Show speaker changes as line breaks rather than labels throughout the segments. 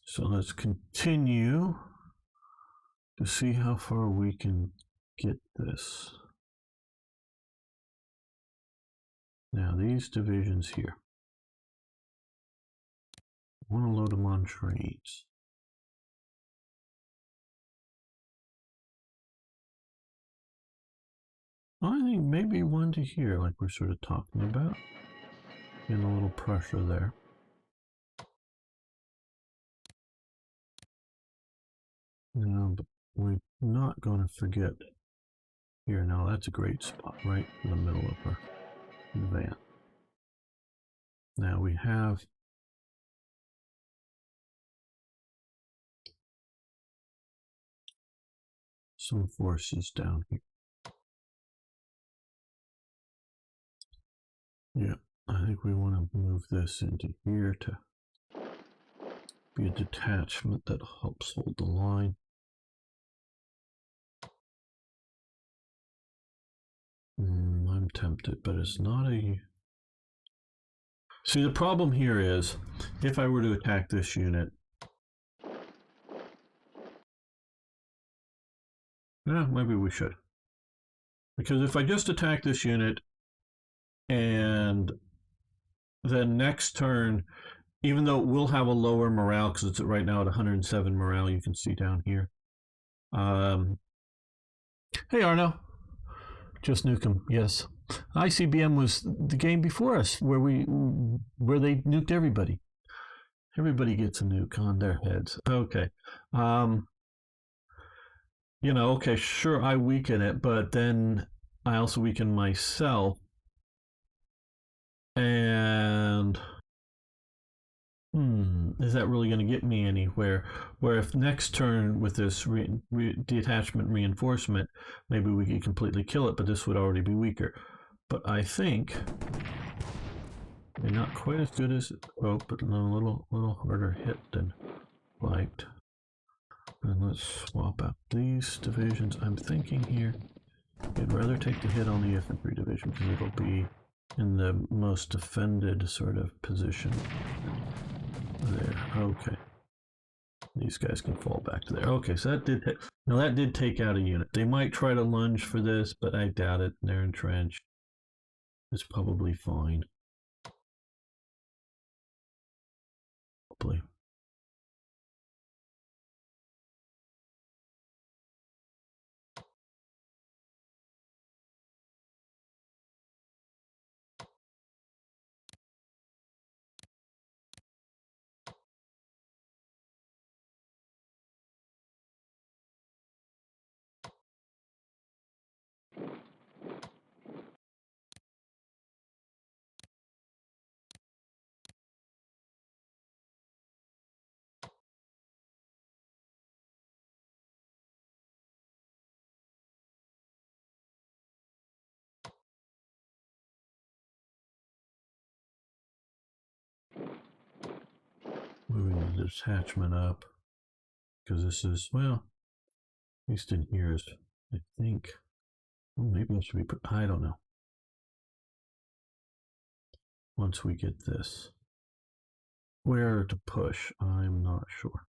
So let's continue to see how far we can get this. Now these divisions here, I want to load them on trains. I think maybe one to here, like we're sort of talking about. Getting a little pressure there. No, but we're not going to forget here. Now that's a great spot, right in the middle of our van. Now we have some forces down here. Yeah, I think we want to move this into here to be a detachment that helps hold the line. I'm tempted, but it's not a... See, the problem here is, if I were to attack this unit, yeah, maybe we should. Because if I just attack this unit, and then next turn, even though it will have a lower morale, because it's right now at 107 morale, you can see down here. Hey, Arno. Just nuke him, yes. ICBM was the game before us, where they nuked everybody. Everybody gets a nuke on their heads. Okay. You know, okay, sure, I weaken it, but then I also weaken myself. And is that really going to get me anywhere? Where if next turn with this detachment reinforcement, maybe we could completely kill it, but this would already be weaker. But I think they're not quite as good as but a little harder hit than liked. And let's swap out these divisions. I'm thinking here, I'd rather take the hit on the infantry division because it'll be in the most defended sort of position. There, okay. These guys can fall back to there. Okay, so that did take out a unit. They might try to lunge for this, but I doubt it. They're entrenched. It's probably fine. Probably. Moving the detachment up, because this is, well, at least in here is, I think, well, maybe it should be put, I don't know. Once we get this, where to push, I'm not sure.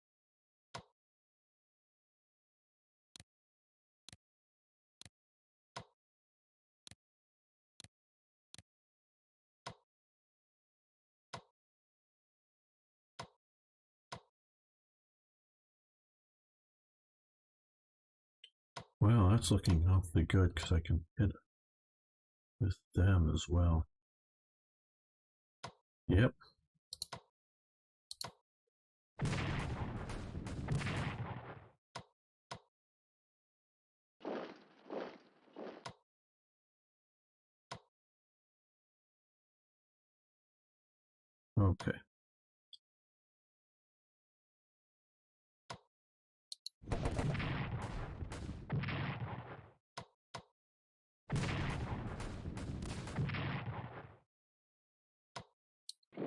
Well, that's looking awfully good because I can hit with them as well. Yep. Okay.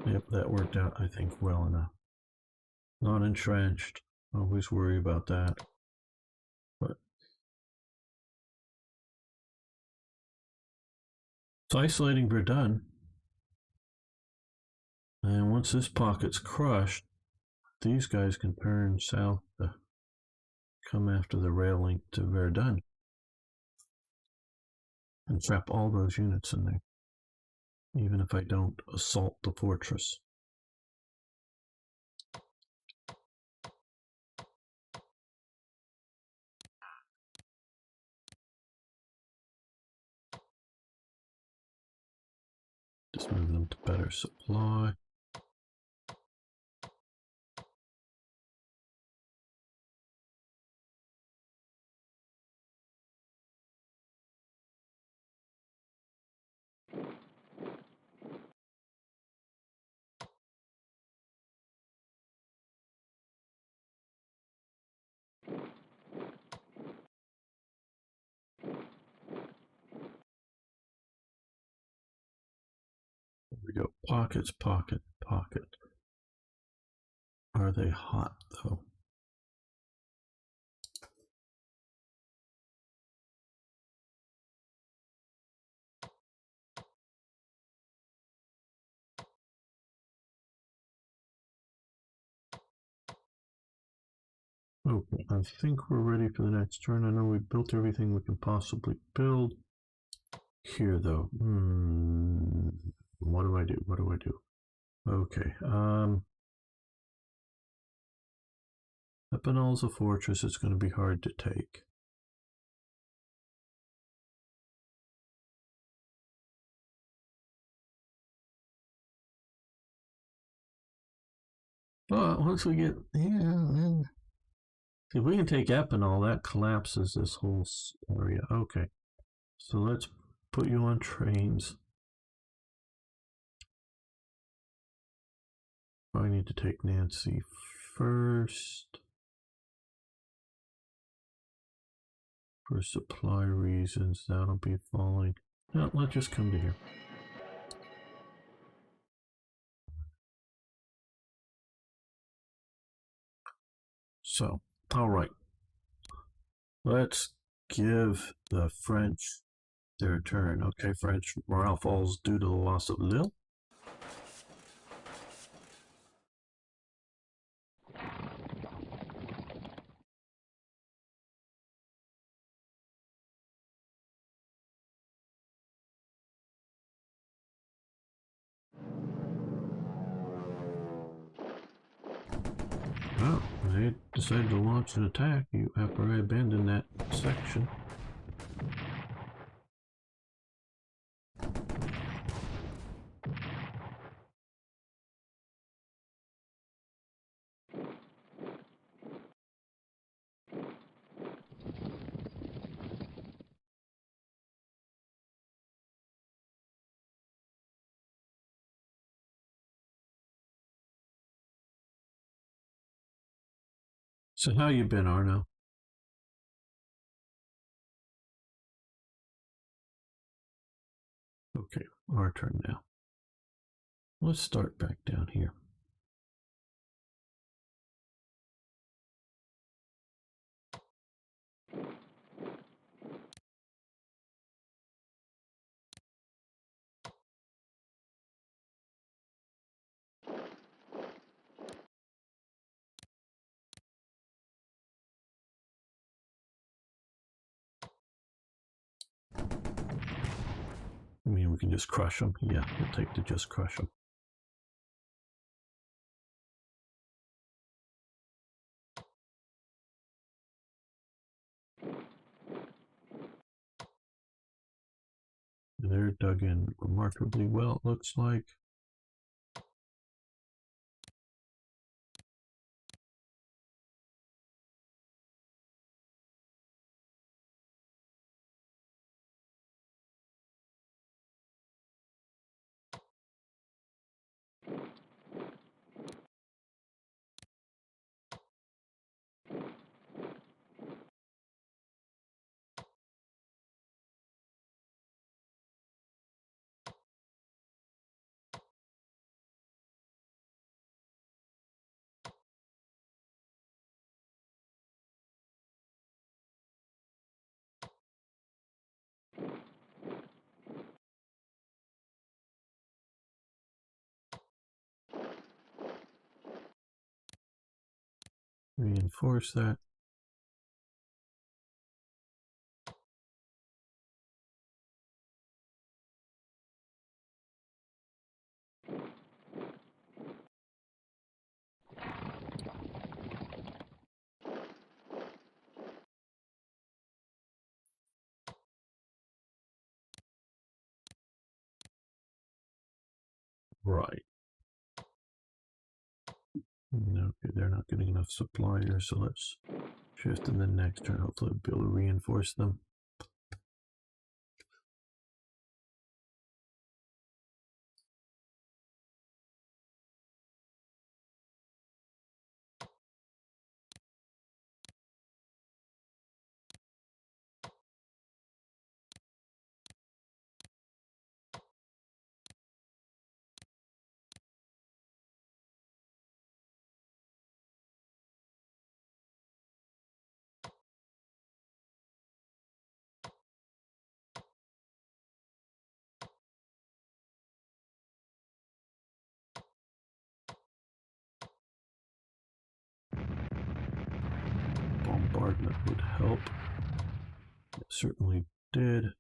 Yep, that worked out, I think, well enough. Not entrenched. Always worry about that. But it's isolating Verdun. And once this pocket's crushed, these guys can turn south to come after the rail link to Verdun and trap all those units in there, even if I don't assault the fortress. Just move them to better supply. There we go. Pockets, pocket, pocket. Are they hot though? Okay, I think we're ready for the next turn. I know we built everything we can possibly build. Here though, what do I do? What do I do? Okay, Epinal's a fortress. It's going to be hard to take. Well, once we get, yeah, if we can take Epinal, that collapses this whole area. Okay, so let's put you on trains. I need to take Nancy first. For supply reasons, that'll be falling. No, let's just come to here. So, all right. Let's give the French their turn. Okay, French morale falls due to the loss of Lille. Oh, they decided to launch an attack after I abandoned that section. So how you been, Arno? Okay, our turn now. Let's start back down here. I mean, we can just crush them. Yeah, we'll take to just crush them. They're dug in remarkably well, it looks like. Reinforce that. Right. Okay, they're not getting enough supply here, so let's shift in the next turn. Hopefully, we'll be able to reinforce them. Bombardment would help. It certainly did.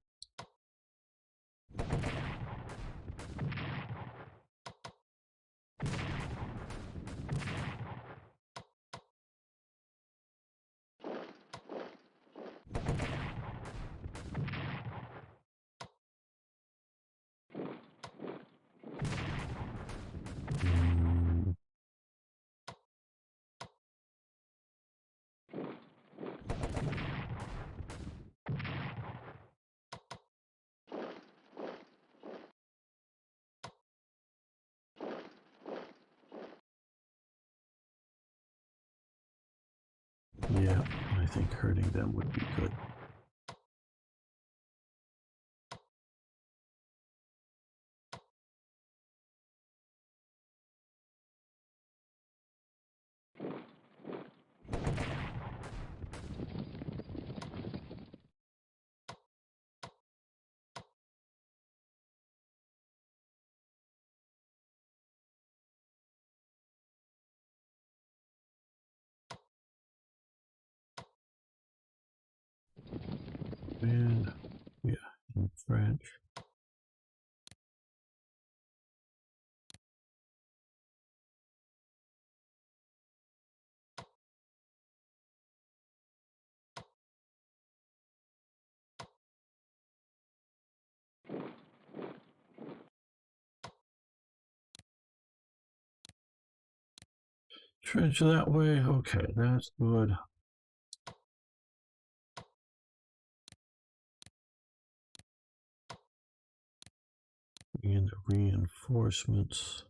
Yeah, I think hurting them would be good. And yeah, in French. Trench that way. Okay, that's good. And the reinforcements.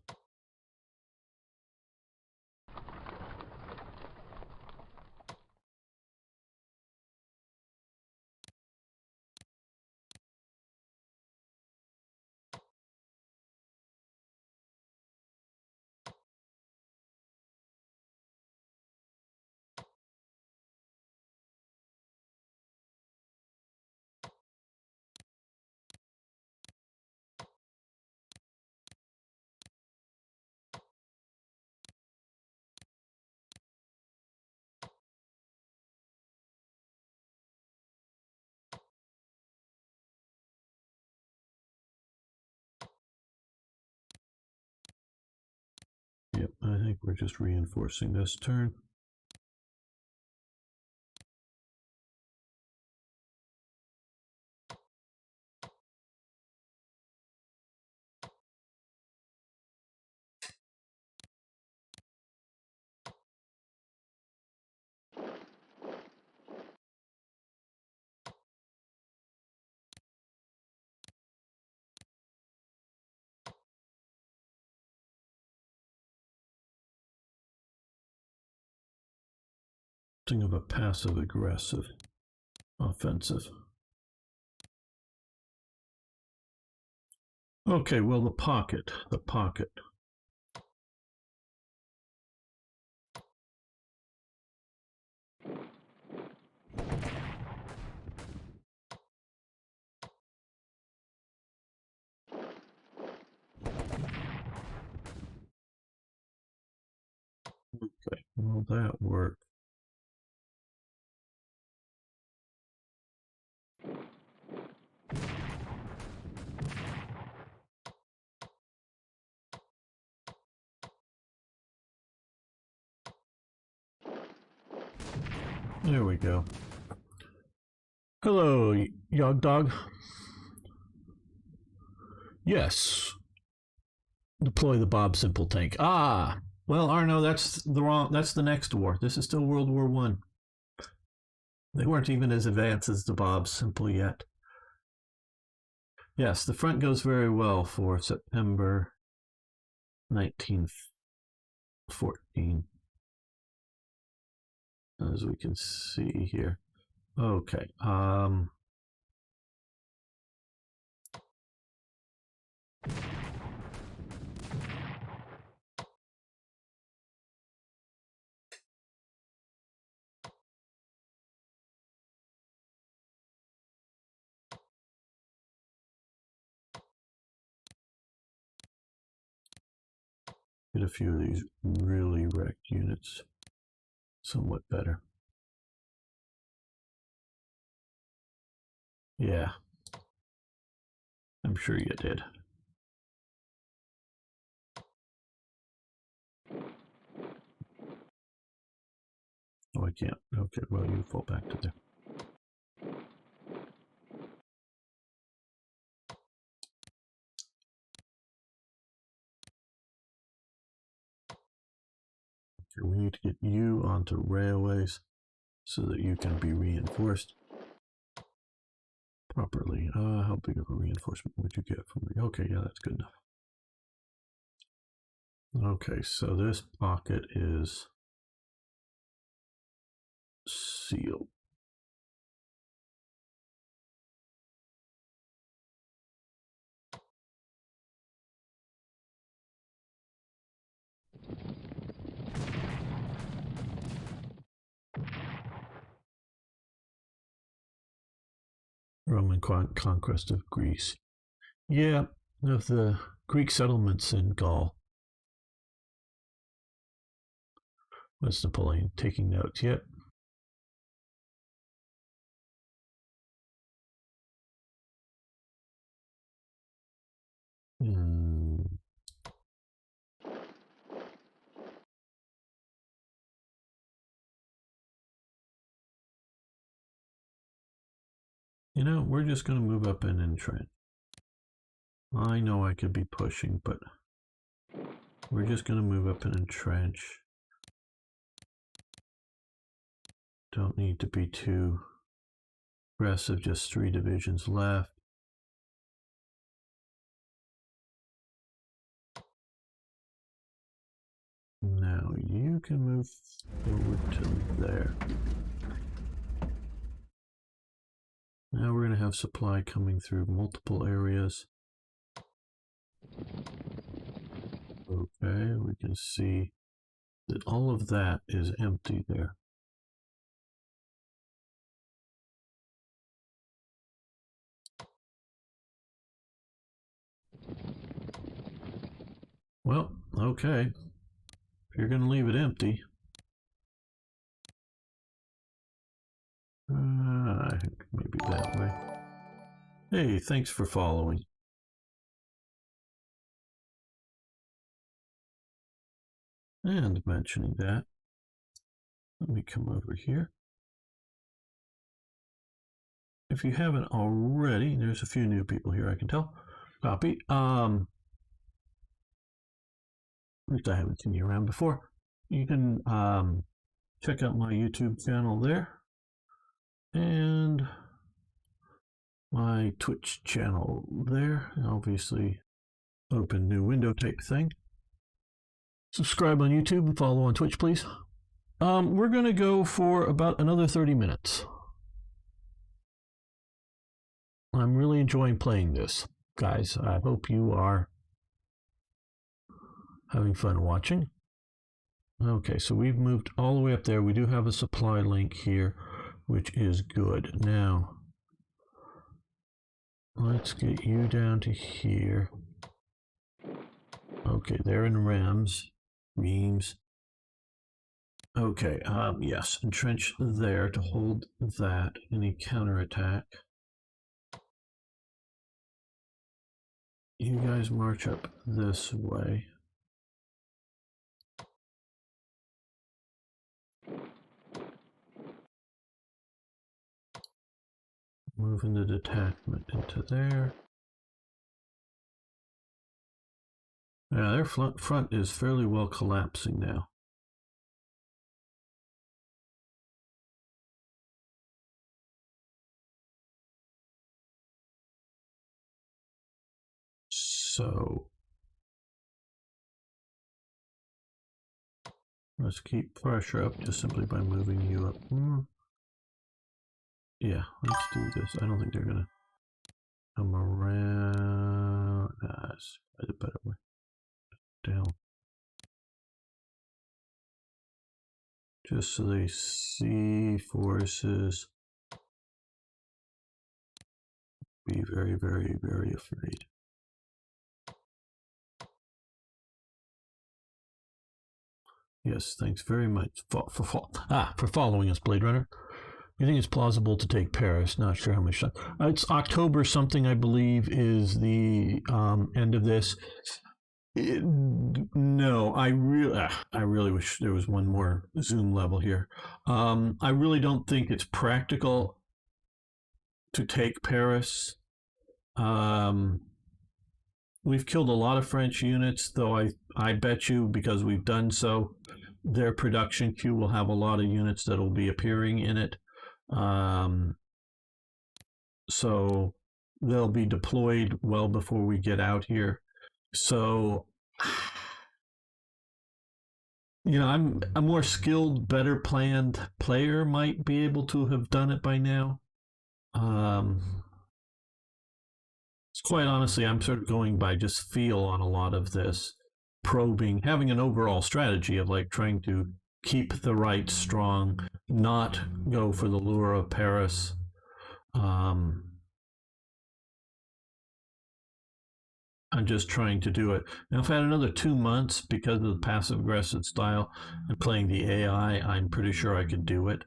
Yep, I think we're just reinforcing this turn. Something of a passive aggressive offensive. Okay, well, the pocket. Okay, well, that worked. There we go. Hello, Yog Dog. Yes. Deploy the Bob Simple tank. Ah, well, Arno, that's the next war. This is still World War One. They weren't even as advanced as the Bob Simple yet. Yes, the front goes very well for September 1914, as we can see here. Okay. Get a few of these really wrecked units somewhat better. Yeah, I'm sure you did. Oh, I can't. Okay, well, you fall back to there. Okay, we need to get you onto railways so that you can be reinforced properly. How big of a reinforcement would you get from me? Okay, yeah, that's good enough. Okay, so this pocket is sealed. Roman conquest of Greece. Yeah, of the Greek settlements in Gaul. What's Napoleon taking notes yet? Hmm. You know, we're just going to move up and entrench. I know I could be pushing, but we're just going to move up and entrench. Don't need to be too aggressive, just 3 divisions left. Now you can move forward to there. Now we're going to have supply coming through multiple areas. Okay, we can see that all of that is empty there. Well, okay. If you're going to leave it empty, I think maybe that way. Hey, thanks for following. And mentioning that, let me come over here. If you haven't already, there's a few new people here, I can tell. Copy. At least I haven't seen you around before. You can check out my YouTube channel there. And my Twitch channel there. Obviously, open new window type thing. Subscribe on YouTube and follow on Twitch, please. We're going to go for about another 30 minutes. I'm really enjoying playing this, guys. I hope you are having fun watching. Okay, so we've moved all the way up there. We do have a supply link here, which is good. Now, let's get you down to here. Okay, they're in Reims. Okay, yes, entrench there to hold that. Any counterattack. You guys march up this way. Moving the detachment into there. Yeah, their front is fairly well collapsing now. So let's keep pressure up just simply by moving you up. Yeah, let's do this. I don't think they're gonna come around. That's a better way. Down. Just so they see forces. Be very, very, very afraid. Yes, thanks very much for following us, Blade Runner. You think it's plausible to take Paris? Not sure how much time. It's October something, I believe, is the end of this. No, I really wish there was one more zoom level here. I really don't think it's practical to take Paris. We've killed a lot of French units, though I bet you, because we've done so, their production queue will have a lot of units that will be appearing in it. So they'll be deployed well before we get out here. So, you know, I'm a more skilled, better planned player might be able to have done it by now. Quite honestly, I'm sort of going by just feel on a lot of this, probing, having an overall strategy of like trying to keep the right strong, not go for the lure of Paris. I'm just trying to do it. Now, if I had another 2 months because of the passive aggressive style and playing the AI, I'm pretty sure I could do it.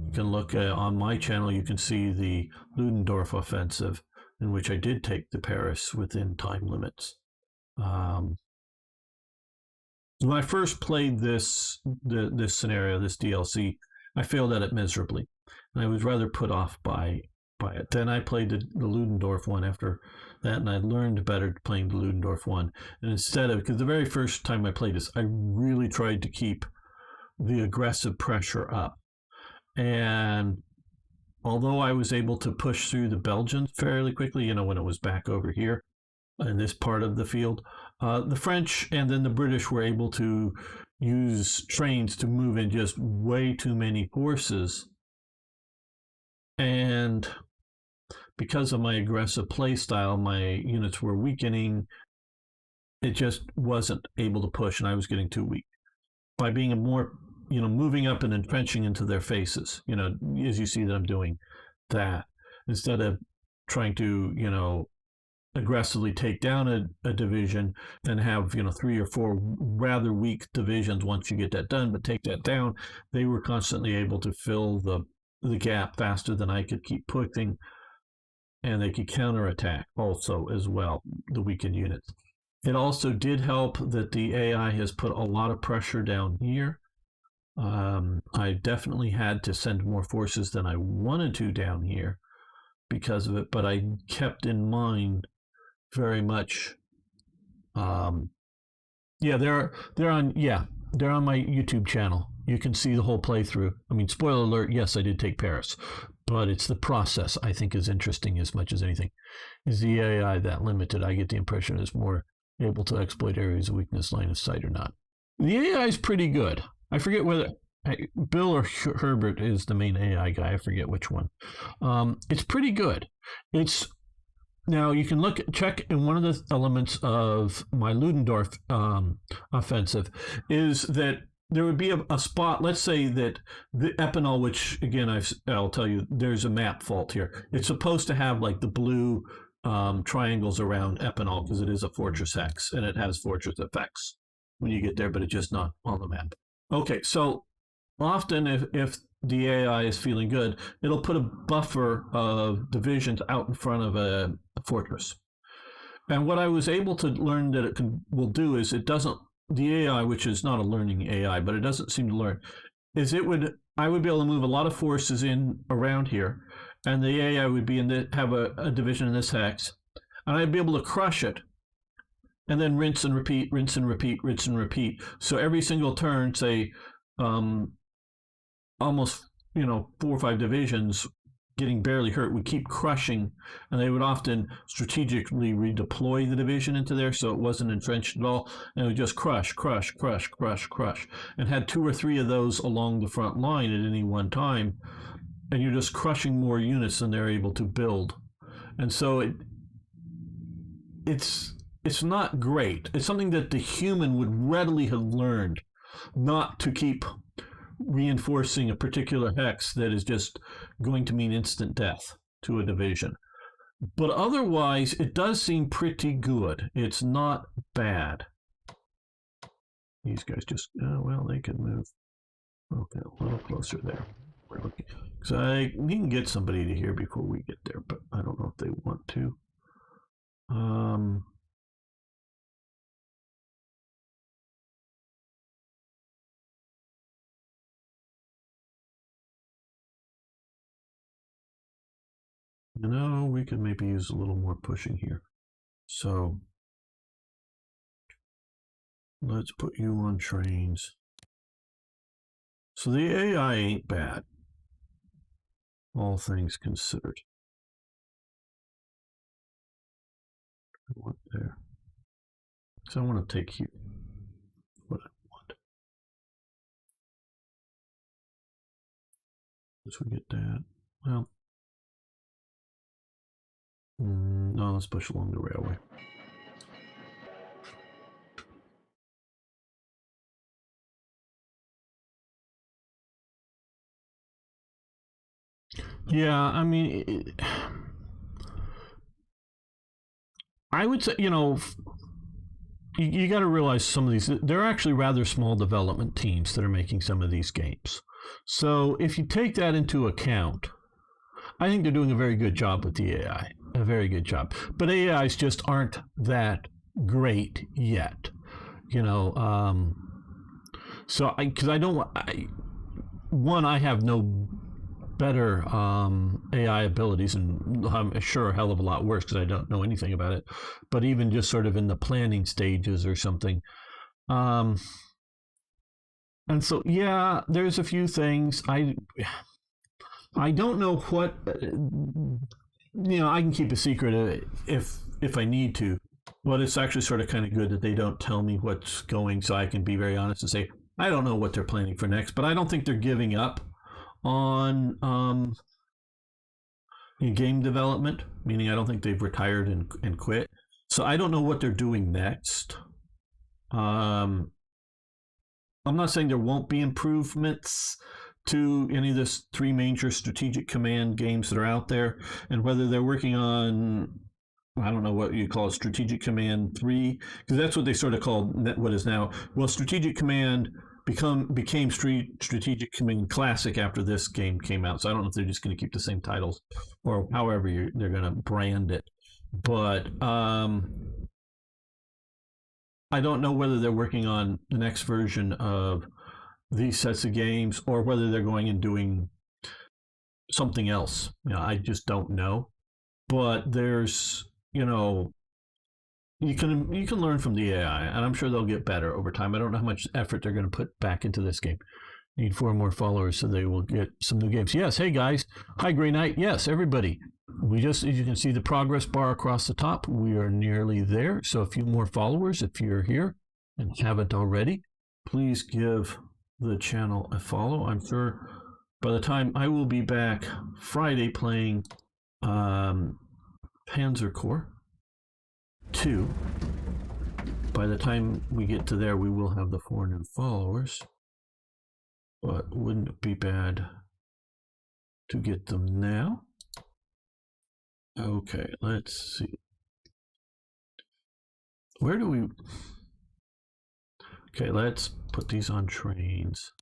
You can look on my channel, you can see the Ludendorff offensive, in which I did take the Paris within time limits. When I first played this scenario, this DLC, I failed at it miserably, and I was rather put off by it. Then I played the Ludendorff one after that, and I learned better playing the Ludendorff one. And instead of, because the very first time I played this, I really tried to keep the aggressive pressure up. And although I was able to push through the Belgians fairly quickly, you know, when it was back over here in this part of the field, the French and then the British were able to use trains to move in just way too many forces. And because of my aggressive play style, my units were weakening. It just wasn't able to push, and I was getting too weak. By being a more, you know, moving up and entrenching into their faces, you know, as you see that I'm doing that, instead of trying to, you know, aggressively take down a division and have, you know, 3 or 4 rather weak divisions once you get that done, but take that down, they were constantly able to fill the gap faster than I could keep pushing, and they could counterattack also as well, the weakened units. It also did help that the AI has put a lot of pressure down here. I definitely had to send more forces than I wanted to down here because of it, but I kept in mind very much. They're on my YouTube channel. You can see the whole playthrough. I mean, spoiler alert, yes, I did take Paris, but it's the process I think is interesting as much as anything. Is the AI that limited? I get the impression it's more able to exploit areas of weakness, line of sight, or not. The AI is pretty good. I forget whether Bill or Herbert is the main AI guy. I forget which one. It's pretty good. It's now you can check in one of the elements of my Ludendorff offensive is that there would be a spot. Let's say that the Epinal, which again I'll tell you, there's a map fault here. It's supposed to have like the blue triangles around Epinal because it is a fortress hex and it has fortress effects when you get there, but it's just not on the map. Okay, so often if the AI is feeling good, it'll put a buffer of divisions out in front of a fortress. And what I was able to learn that it will do is the AI, which is not a learning AI, but it doesn't seem to learn, is I would be able to move a lot of forces in around here, and the AI would be have a division in this hex, and I'd be able to crush it, and then rinse and repeat, rinse and repeat, rinse and repeat. So every single turn, say, almost 4 or 5 divisions getting barely hurt would keep crushing, and they would often strategically redeploy the division into there so it wasn't entrenched at all, and it would just crush, crush, crush, crush, crush, and had 2 or 3 of those along the front line at any one time, and you're just crushing more units than they're able to build. And so it's not great. It's something that the human would readily have learned not to keep reinforcing a particular hex that is just going to mean instant death to a division. But otherwise, it does seem pretty good. It's not bad. These guys just, well, they can move. Okay, a little closer there. We're looking. So we can get somebody to here before we get there, but I don't know if they want to. We could maybe use a little more pushing here. So let's put you on trains. So the AI ain't bad, all things considered. What there? So I want to take here what I want. Once we get that, well, no, let's push along the railway. Yeah, I mean, I would say, you got to realize some of these, they're actually rather small development teams that are making some of these games. So if you take that into account, I think they're doing a very good job with the AI, a very good job. But AIs just aren't that great yet, So because I have no better AI abilities, and I'm sure a hell of a lot worse because I don't know anything about it. But even just sort of in the planning stages or something. And so, yeah, there's a few things. I don't know what, I can keep a secret if I need to. But it's actually sort of kind of good that they don't tell me what's going, so I can be very honest and say, I don't know what they're planning for next. But I don't think they're giving up on game development, meaning I don't think they've retired and quit. So I don't know what they're doing next. I'm not saying there won't be improvements to any of the 3 major strategic command games that are out there, and whether they're working on, I don't know what you call it, Strategic Command 3, because that's what they sort of called what is now. Well, Strategic Command became Strategic Command Classic after this game came out. So I don't know if they're just going to keep the same titles or however they're going to brand it. But I don't know whether they're working on the next version of these sets of games or whether they're going and doing something else. I just don't know. But there's, you can learn from the AI, and I'm sure they'll get better over time. I don't know how much effort they're going to put back into this game. Need 4 more followers so they will get some new games. Yes, hey guys. Hi, Grey Knight. Yes, everybody. As you can see the progress bar across the top, we are nearly there. So a few more followers if you're here and haven't already. Please give the channel a follow. I'm sure by the time I will be back Friday playing Panzer Corps 2. By the time we get to there, we will have the 4 new followers. But wouldn't it be bad to get them now? Okay, let's see. Where do we... Okay, let's put these on trains.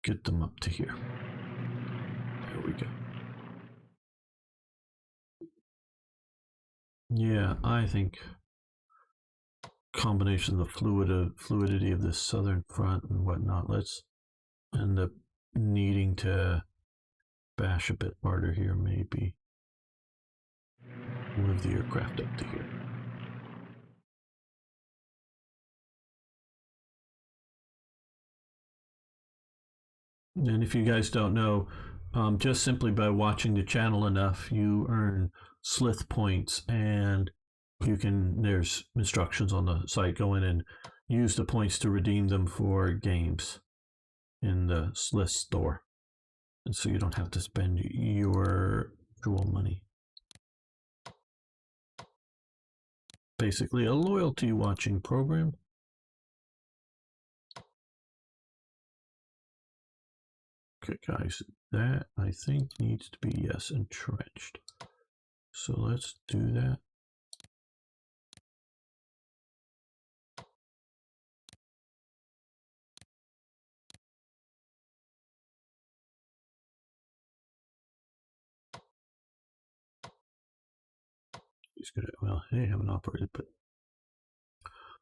Get them up to here. There we go. Yeah, I think combination of the fluidity of this southern front and whatnot, let's end up needing to bash a bit harder here, maybe. Move the aircraft up to here. And if you guys don't know, just simply by watching the channel enough, you earn Slith points, and there's instructions on the site. Go in and use the points to redeem them for games in the Slith store. And so you don't have to spend your actual money. Basically a loyalty watching program. Okay, guys, that I think needs to be, yes, entrenched. So let's do that. He's gonna, well, they haven't operated, but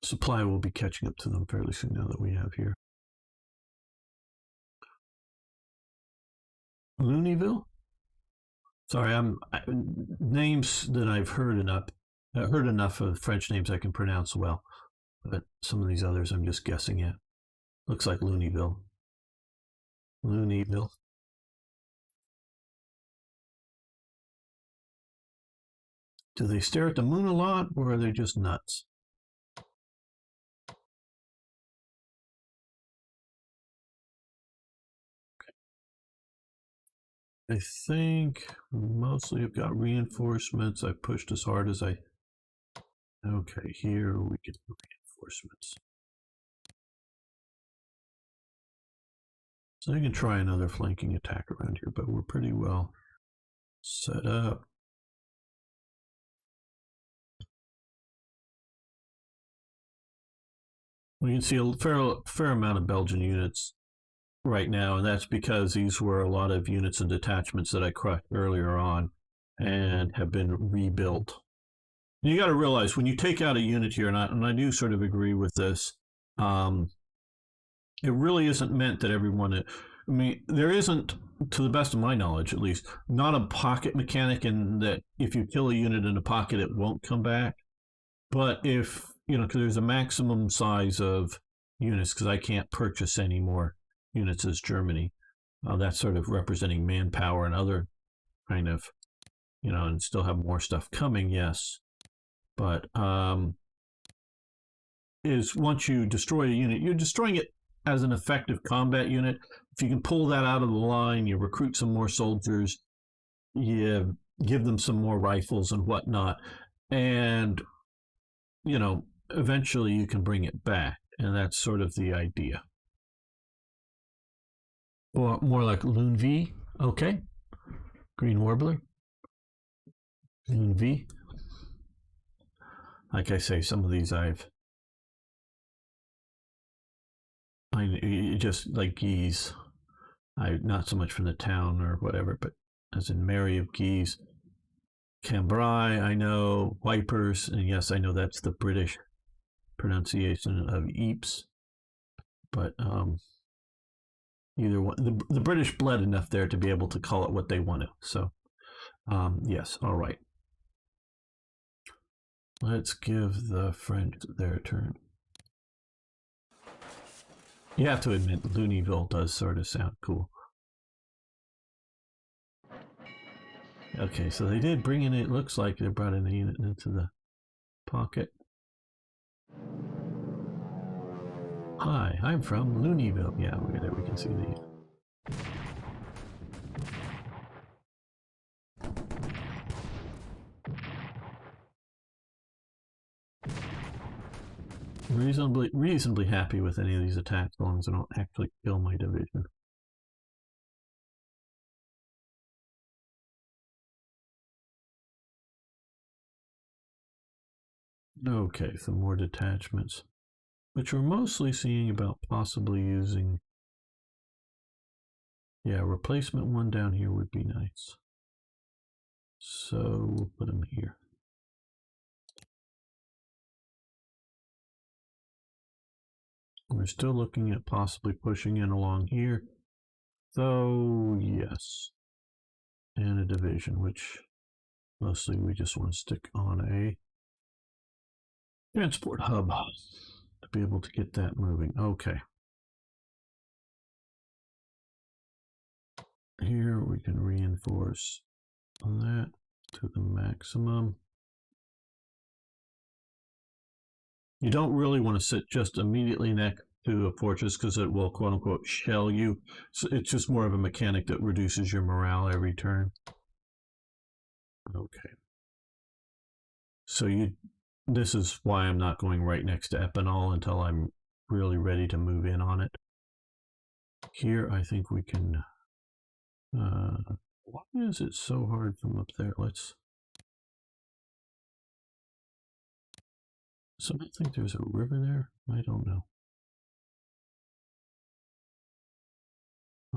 supply will be catching up to them fairly soon now that we have here. Looneyville? Sorry, names that I've heard enough of French names I can pronounce well, but some of these others I'm just guessing at. Looks like Looneyville. Looneyville. Do they stare at the moon a lot, or are they just nuts? I think mostly I've got reinforcements. I pushed as hard as I... Okay, here we get the reinforcements. So I can try another flanking attack around here, but we're pretty well set up. We can see a fair amount of Belgian units right now, and that's because these were a lot of units and detachments that I crushed earlier on and have been rebuilt. You got to realize when you take out a unit here, and I do sort of agree with this, it really isn't meant that everyone. I mean, there isn't, to the best of my knowledge at least, not a pocket mechanic in that if you kill a unit in a pocket, it won't come back. But if, because there's a maximum size of units, because I can't purchase any more units as Germany. That's sort of representing manpower and other kind of, and still have more stuff coming, yes. But is once you destroy a unit, you're destroying it as an effective combat unit. If you can pull that out of the line, you recruit some more soldiers, you give them some more rifles and whatnot, and eventually you can bring it back, and that's sort of the idea. Or more like Loon V. Okay. Green Warbler. Loon V. Like I say, some of these I just like Geese. Not so much from the town or whatever, but as in Mary of Geese. Cambrai, I know. Wipers, and yes, I know that's the British pronunciation of Eeps. But either one, the British bled enough there to be able to call it what they want to. So, yes, all right. Let's give the French their turn. You have to admit, Looneyville does sort of sound cool. Okay, so they did bring in, it looks like they brought in a unit into the pocket. Hi, I'm from Looneyville. Yeah, there we can see the... Reasonably happy with any of these attacks as long as I don't actually kill my division. Okay, some more detachments, which we're mostly seeing about possibly using. Yeah, replacement one down here would be nice. So we'll put them here. We're still looking at possibly pushing in along here. So, yes. and a division, which mostly we just want to stick on a transport hub to be able to get that moving. Okay. Here we can reinforce that to the maximum. You don't really want to sit just immediately next to a fortress because it will quote unquote shell you. So it's just more of a mechanic that reduces your morale every turn. Okay. So this is why I'm not going right next to Epinal until I'm really ready to move in on it. Here I think we can why is it so hard from up there? So I think there's a river there. I don't know.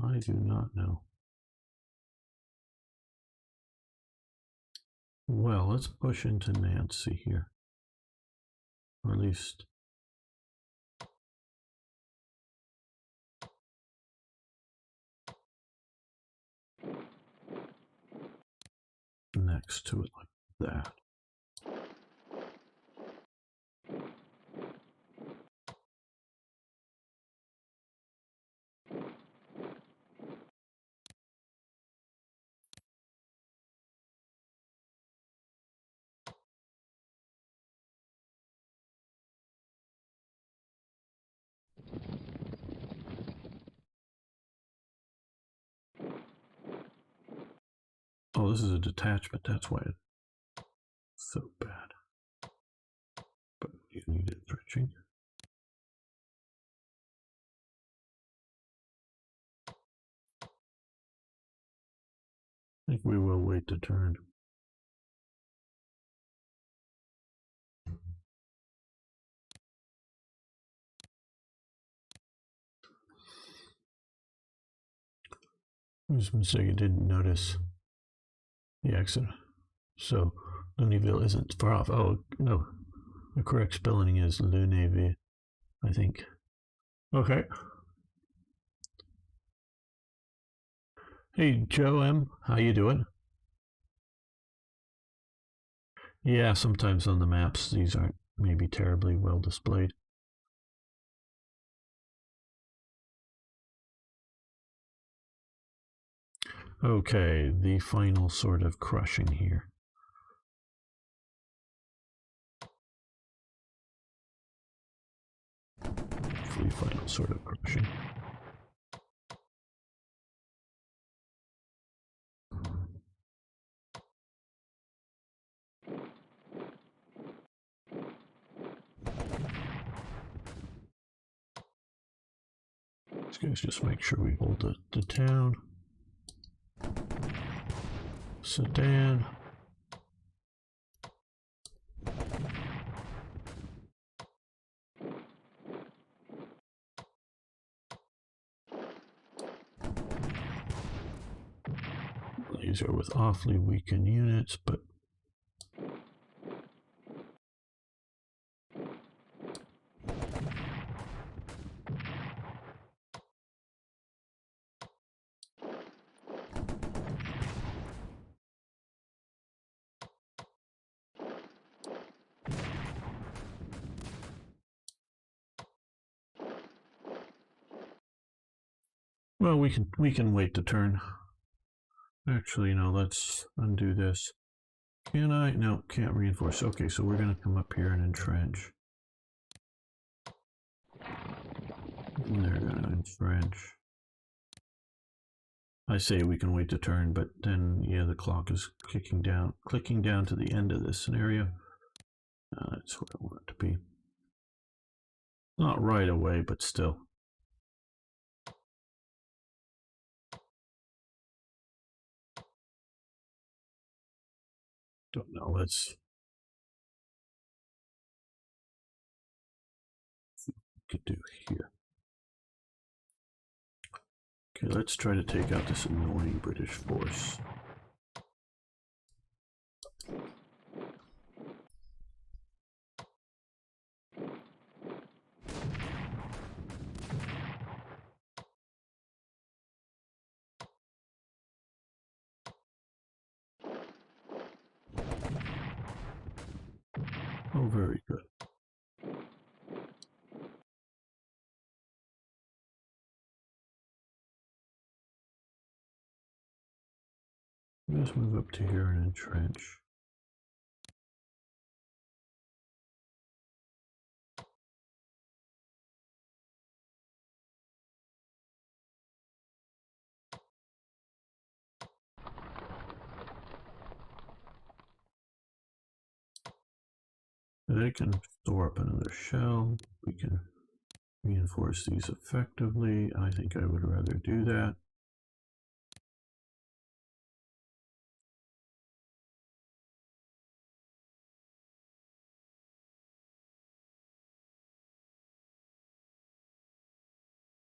I do not know. Well, let's push into Nancy here. Or at least next to it like that. Oh, this is a detachment. That's why it's so bad. But you needed stretching. I think we will wait the turn. I was going to say you didn't notice the accident. So Luneville isn't far off. Oh, no. The correct spelling is Luneville, I think. Okay. Hey, Joe M., how you doing? Yeah, sometimes on the maps these aren't maybe terribly well displayed. Okay, the final sort of crushing here. The final sort of crushing. These guys just make sure we hold the town. Sedan. These are with awfully weakened units, but well, we can wait the turn. Actually, no, let's undo this. Can I? No, can't reinforce. Okay, so we're going to come up here and entrench. And they're going to entrench. I say we can wait the turn, but then, yeah, the clock is clicking down to the end of this scenario. That's where I want it to be. Not right away, but still. Don't know, let's see what we could do here. Okay, let's try to take out this annoying British force. Oh, very good. Just move up to here and entrench. They can store up another shell. We can reinforce these effectively. I think I would rather do that.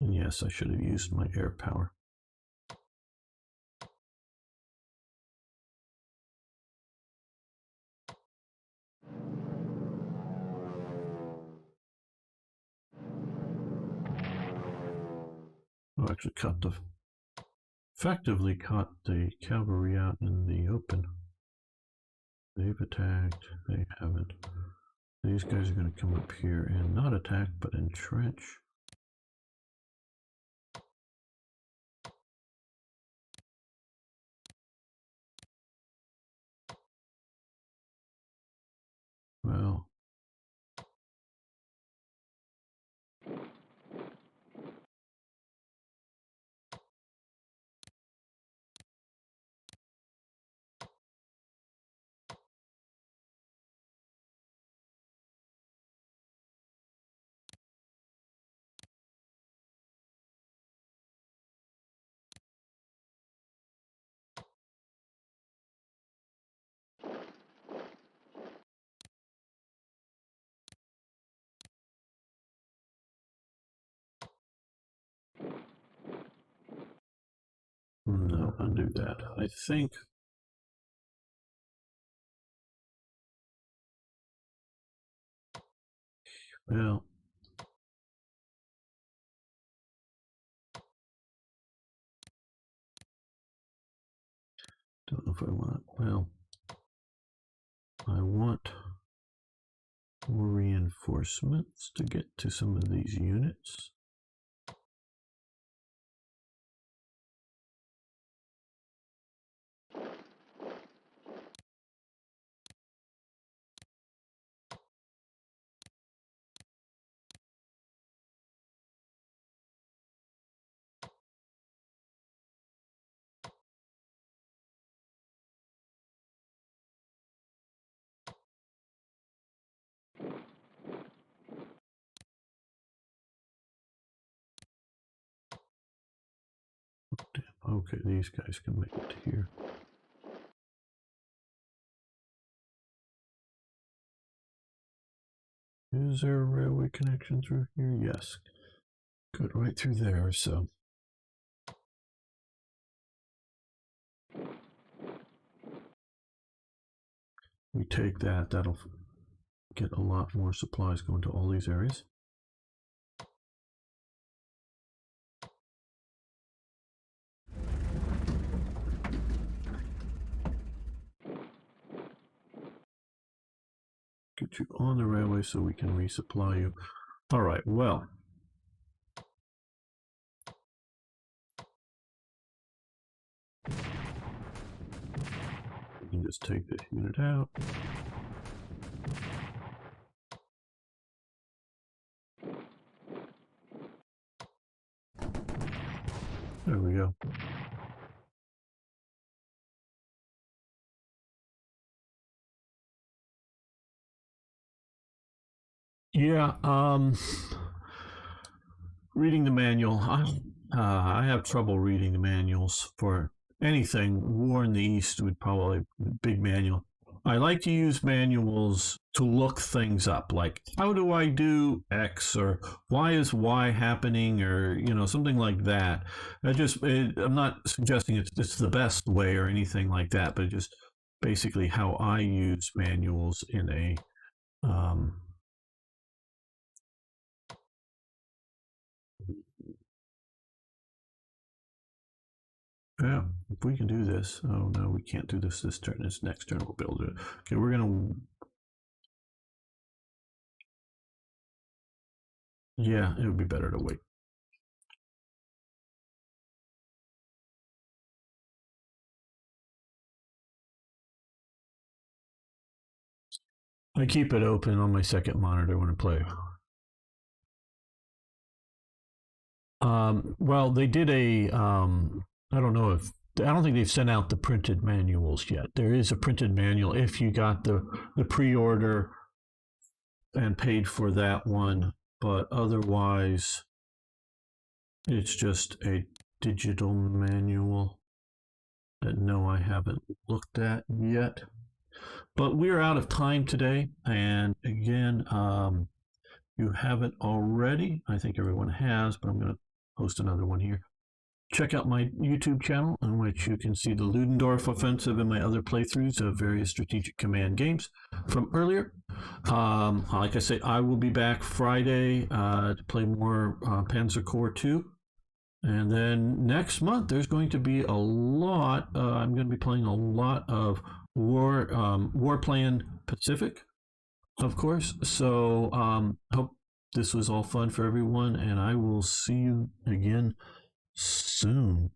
And yes, I should have used my air power. Oh, actually effectively cut the cavalry out in the open. They've attacked, they haven't. These guys are going to come up here and not attack, but entrench. Well, no, undo that. I think. Well, don't know if I want. Well, I want more reinforcements to get to some of these units. Okay, these guys can make it to here. Is there a railway connection through here? Yes. Good, right through there, so. We take that, that'll get a lot more supplies going to all these areas. Get you on the railway so we can resupply you. All right, well. We can just take this unit out. There we go. Yeah, reading the manual. I have trouble reading the manuals for anything. War in the East would probably be a big manual. I like to use manuals to look things up, like how do I do X, or why is Y happening, or something like that. I'm not suggesting it's the best way or anything like that, but just basically how I use manuals in a yeah, if we can do this. Oh no, we can't do this turn. This next turn we'll be able to do it. Okay, we're gonna Yeah, it would be better to wait. I keep it open on my second monitor when I play. Well, they did a. I don't know if I don't think they've sent out the printed manuals yet. There is a printed manual if you got the pre-order and paid for that one, but otherwise, it's just a digital manual that no, I haven't looked at yet. But we're out of time today, and again, you haven't already. I think everyone has, but I'm going to post another one here. Check out my YouTube channel, in which you can see the Ludendorff offensive and my other playthroughs of various strategic command games from earlier. Like I say, I will be back Friday to play more Panzer Corps 2. And then next month, there's going to be a lot. I'm going to be playing a lot of War Plan Pacific, of course. So hope this was all fun for everyone, and I will see you again soon.